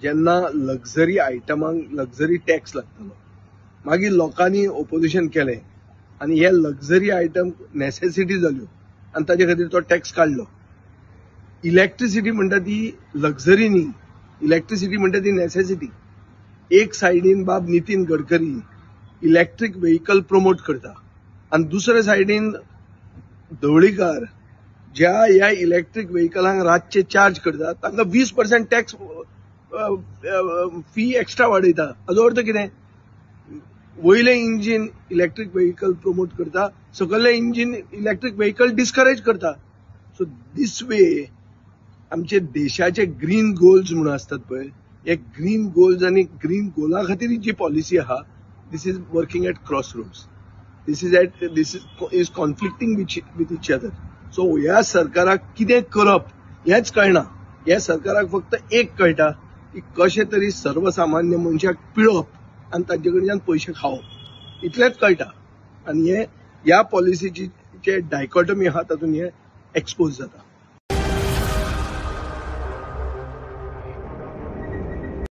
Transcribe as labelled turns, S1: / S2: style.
S1: जेन्ना luxury आयटमांक luxury tax लागतलो, मागीर लोकांनी ओपोजिशन केलें आनी हे लक्झरी आयटम नेसेसिटी जाल्यो आनी ताजे खातीर तो टॅक्स काडलो. इलेक्ट्रिसिटी म्हणटा ती लक्झरी न्ही, इलेक्ट्रिसिटी म्हणटा ती नेसेसिटी. एक सायडीन बाब Nitin Gadkari electric vehicle promote करता आनी दुसरे सायडीन धवळीकार ज्या ह्या इलेक्ट्रीक व्हेकलांक रातचे चार्ज करता तांकां 20% टॅक्स फी एक्स्ट्रा वाडयता. हाचो अर्थ कितें? वयले इंजिन इलेक्ट्रीक व्हेकल प्रमोट करता, सकयले इंजिन इलेक्ट्रीक व्हेकल डिस्करेज करता. सो दिस वे आमचे देशाचे ग्रीन गोल्स म्हणून असतात पळय, हे ग्रीन गोल्स आनी ग्रीन गोला खातीर जी पॉलिसी आहा, this is working at crossroads. This is conflicting with each other. So ह्या सरकाराक कितें करप हेच कळना. ह्या सरकाराक फक्त एक कळटा की कशें तरी सर्वसामान्य मनशाक पिळप आनी तांचे कडच्यान पयशे खावप, इतलेंच कळटा. आनी हे ह्या पॉलिसीची जे डायकॉटमी आहा तातूंत हे एक्सपोज जाता.